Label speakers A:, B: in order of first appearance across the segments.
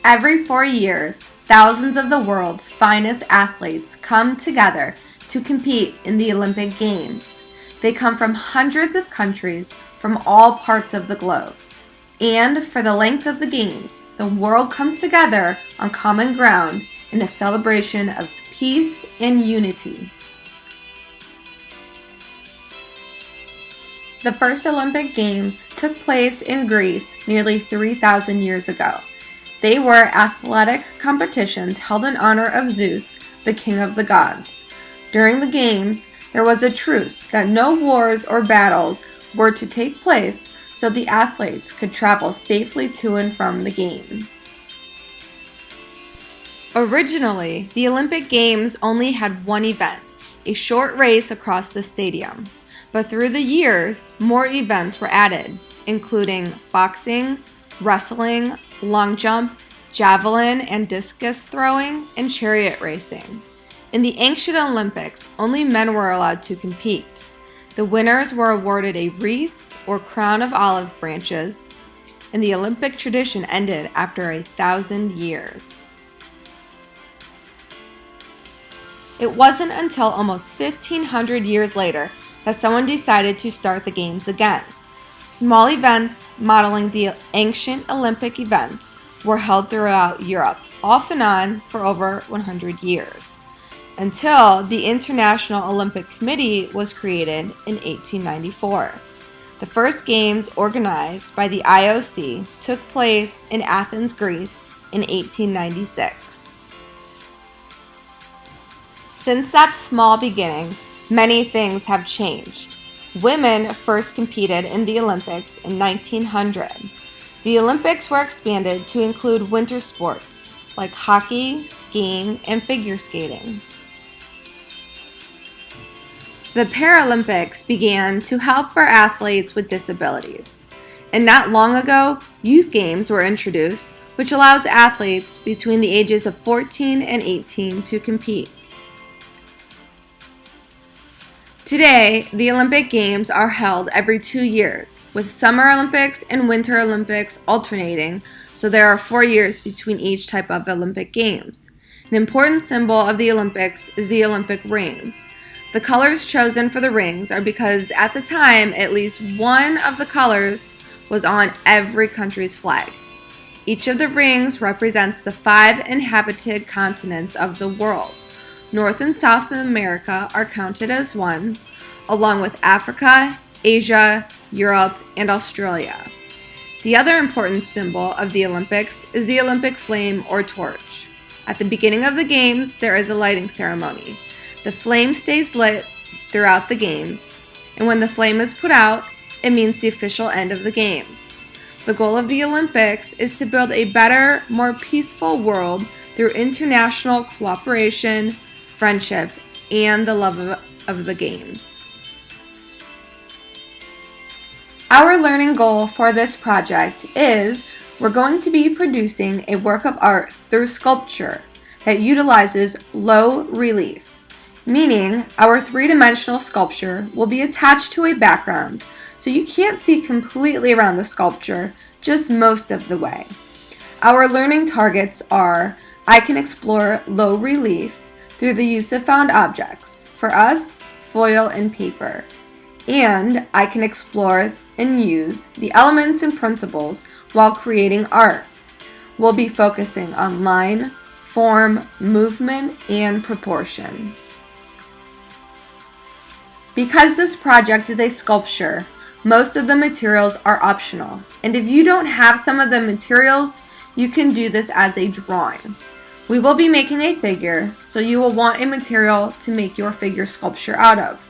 A: Every 4 years, thousands of the world's finest athletes come together to compete in the Olympic Games. They come from hundreds of countries from all parts of the globe. And for the length of the Games, the world comes together on common ground in a celebration of peace and unity. The first Olympic Games took place in Greece nearly 3,000 years ago. They were athletic competitions held in honor of Zeus, the king of the gods. During the Games, there was a truce that no wars or battles were to take place so the athletes could travel safely to and from the Games. Originally, the Olympic Games only had one event, a short race across the stadium. But through the years, more events were added, including boxing, wrestling, long jump, javelin and discus throwing, and chariot racing. In the ancient Olympics, only men were allowed to compete. The winners were awarded a wreath or crown of olive branches, and the Olympic tradition ended after 1,000 years. It wasn't until almost 1,500 years later that someone decided to start the Games again. Small events modeling the ancient Olympic events were held throughout Europe, off and on for over 100 years, until the International Olympic Committee was created in 1894. The first Games organized by the IOC took place in Athens, Greece in 1896. Since that small beginning, many things have changed. Women first competed in the Olympics in 1900. The Olympics were expanded to include winter sports like hockey, skiing, and figure skating. The Paralympics began to help for athletes with disabilities. And not long ago, Youth Games were introduced, which allows athletes between the ages of 14 and 18 to compete. Today, the Olympic Games are held every 2 years, with Summer Olympics and Winter Olympics alternating, so there are 4 years between each type of Olympic Games. An important symbol of the Olympics is the Olympic rings. The colors chosen for the rings are because at the time, at least one of the colors was on every country's flag. Each of the rings represents the 5 inhabited continents of the world. North and South America are counted as one, along with Africa, Asia, Europe, and Australia. The other important symbol of the Olympics is the Olympic flame or torch. At the beginning of the Games, there is a lighting ceremony. The flame stays lit throughout the Games, and when the flame is put out, it means the official end of the Games. The goal of the Olympics is to build a better, more peaceful world through international cooperation, friendship, and the love of the Games. Our learning goal for this project is we're going to be producing a work of art through sculpture that utilizes low relief, meaning our 3-dimensional sculpture will be attached to a background, so you can't see completely around the sculpture, just most of the way. Our learning targets are I can explore low relief through the use of found objects, for us, foil and paper, and I can explore and use the elements and principles while creating art. We'll be focusing on line, form, movement, and proportion. Because this project is a sculpture, most of the materials are optional, and if you don't have some of the materials, you can do this as a drawing. We will be making a figure, so you will want a material to make your figure sculpture out of.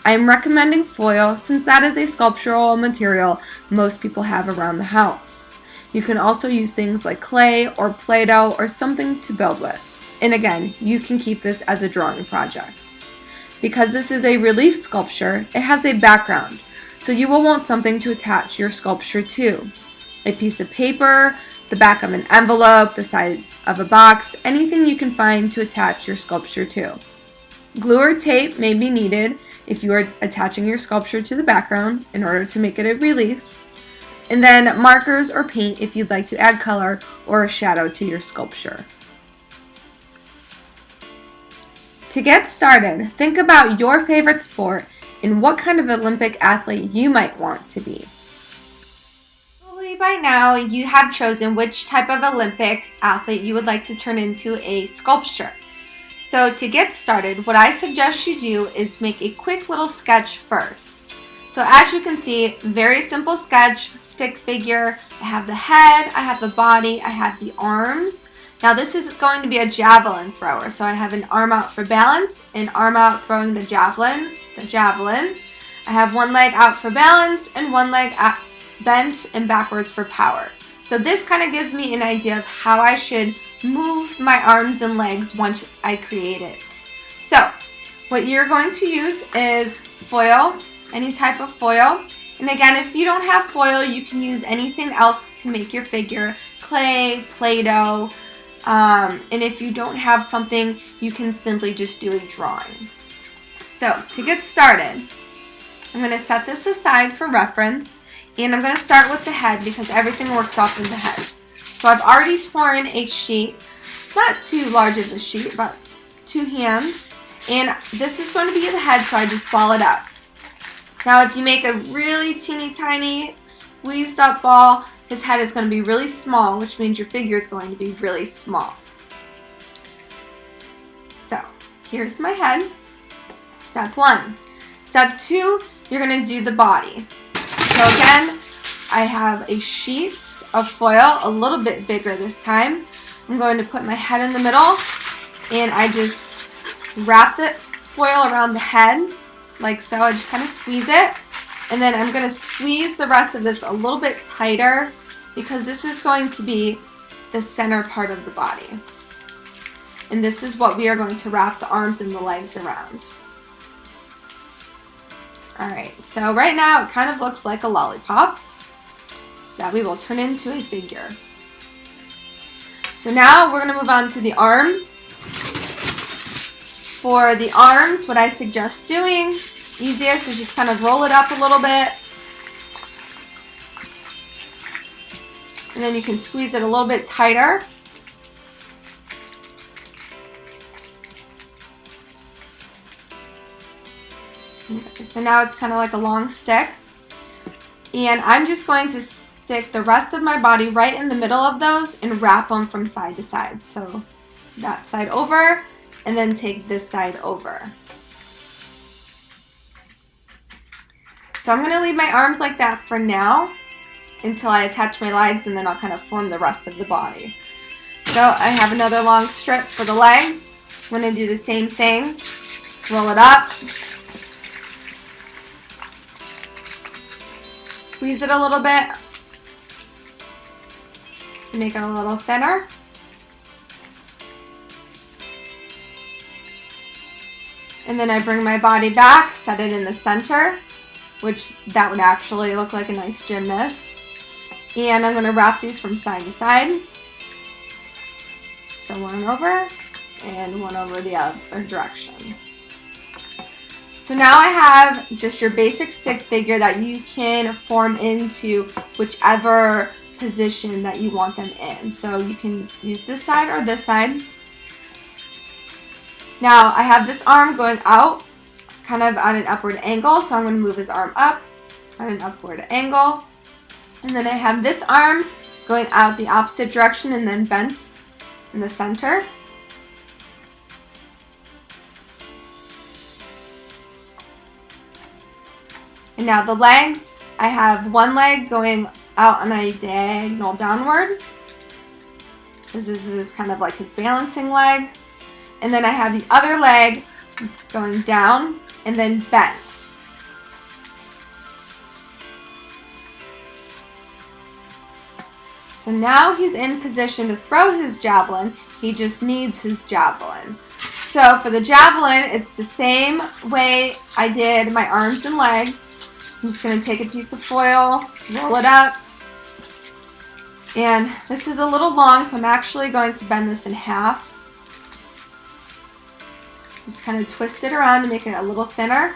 A: I am recommending foil since that is a sculptural material most people have around the house. You can also use things like clay or Play-Doh or something to build with. And again, you can keep this as a drawing project. Because this is a relief sculpture, it has a background, so you will want something to attach your sculpture to. A piece of paper, the back of an envelope, the side of a box, anything you can find to attach your sculpture to. Glue or tape may be needed if you are attaching your sculpture to the background in order to make it a relief. and then markers or paint if you'd like to add color or a shadow to your sculpture. To get started, think about your favorite sport and what kind of Olympic athlete you might want to be. Probably by now you have chosen which type of Olympic athlete you would like to turn into a sculpture. So to get started, what I suggest you do is make a quick little sketch first. So as you can see, very simple sketch, stick figure. I have the head, I have the body, I have the arms. Now this is going to be a javelin thrower, so I have an arm out for balance, an arm out throwing the javelin. I have one leg out for balance and one leg bent and backwards for power. So this kind of gives me an idea of how I should move my arms and legs once I create it. So what you're going to use is foil, any type of foil. And again, if you don't have foil, you can use anything else to make your figure, clay, Play-Doh. And if you don't have something, you can simply just do a drawing. So to get started, I'm going to set this aside for reference, and I'm going to start with the head because everything works off of the head. So I've already torn a sheet, not too large of a sheet, but 2 hands, and this is going to be the head, so I just ball it up. Now if you make a really teeny tiny squeezed up ball, his head is going to be really small, which means your figure is going to be really small. So here's my head. Step 1. Step 2, you're going to do the body. So again, I have a sheet of foil, a little bit bigger this time. I'm going to put my head in the middle, and I just wrap the foil around the head like so. I just kind of squeeze it, and then I'm going to squeeze the rest of this a little bit tighter because this is going to be the center part of the body. And this is what we are going to wrap the arms and the legs around. Alright, so right now it kind of looks like a lollipop that we will turn into a figure. So now we're going to move on to the arms. For the arms, what I suggest doing, easiest, is just kind of roll it up a little bit. And then you can squeeze it a little bit tighter. Okay, so now it's kind of like a long stick. And I'm just going to stick the rest of my body right in the middle of those and wrap them from side to side. So that side over, and then take this side over. So I'm going to leave my arms like that for now until I attach my legs, and then I'll kind of form the rest of the body. So I have another long strip for the legs. I'm going to do the same thing. Roll it up. Squeeze it a little bit to make it a little thinner. And then I bring my body back, set it in the center, which that would actually look like a nice gymnast. And I'm going to wrap these from side to side. So one over and one over the other direction. So now I have just your basic stick figure that you can form into whichever position that you want them in. So you can use this side or this side. Now I have this arm going out kind of at an upward angle, so I'm going to move his arm up at an upward angle. And then I have this arm going out the opposite direction and then bent in the center. And now the legs, I have one leg going out on a diagonal downward. This is kind of like his balancing leg. And then I have the other leg going down and then bent. So now he's in position to throw his javelin. He just needs his javelin. So for the javelin, it's the same way I did my arms and legs. I'm just going to take a piece of foil, roll it up, and this is a little long, so I'm actually going to bend this in half. Just kind of twist it around to make it a little thinner.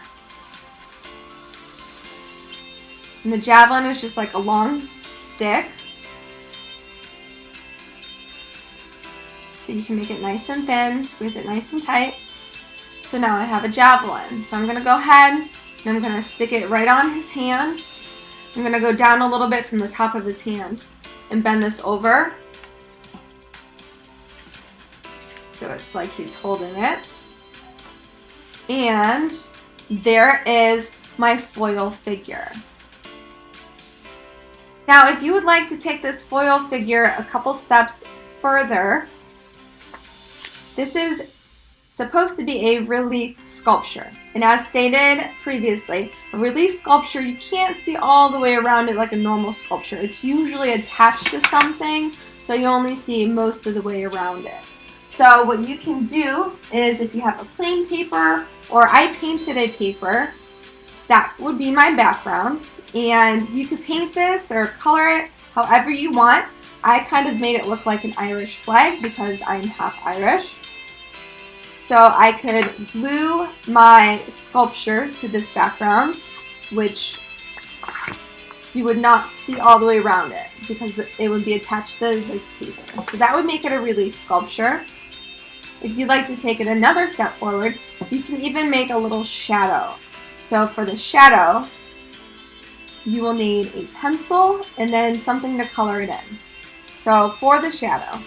A: And the javelin is just like a long stick. So you can make it nice and thin, squeeze it nice and tight. So now I have a javelin. So I'm going to go ahead and I'm going to stick it right on his hand. I'm going to go down a little bit from the top of his hand and bend this over. So it's like he's holding it. And there is my foil figure. Now, if you would like to take this foil figure a couple steps further, this is supposed to be a relief sculpture. And as stated previously, a relief sculpture, you can't see all the way around it like a normal sculpture. It's usually attached to something, so you only see most of the way around it. So what you can do is, if you have a plain paper, or I painted a paper, that would be my background. And you could paint this or color it however you want. I kind of made it look like an Irish flag because I'm half Irish. So I could glue my sculpture to this background, which you would not see all the way around it because it would be attached to this paper. So that would make it a relief sculpture. If you'd like to take it another step forward, you can even make a little shadow. So for the shadow, you will need a pencil and then something to color it in. So for the shadow,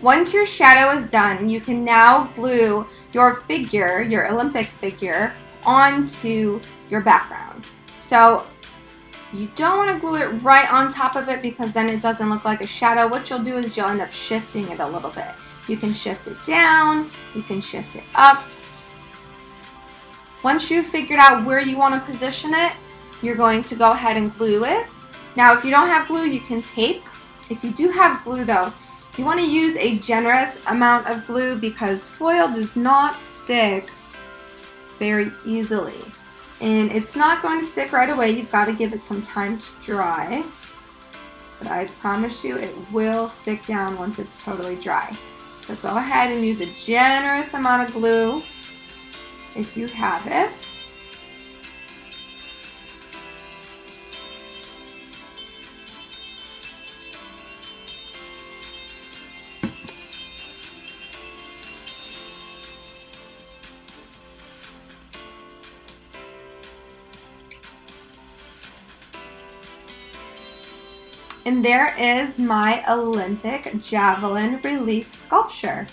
A: once your shadow is done, you can now glue your figure, your Olympic figure, onto your background. So you don't want to glue it right on top of it because then it doesn't look like a shadow. What you'll do is you'll end up shifting it a little bit. You can shift it down, you can shift it up. Once you've figured out where you want to position it, you're going to go ahead and glue it. Now, if you don't have glue, you can tape. If you do have glue though, you want to use a generous amount of glue because foil does not stick very easily. And it's not going to stick right away. You've got to give it some time to dry. But I promise you it will stick down once it's totally dry. So go ahead and use a generous amount of glue if you have it. And there is my Olympic javelin relief sculpture.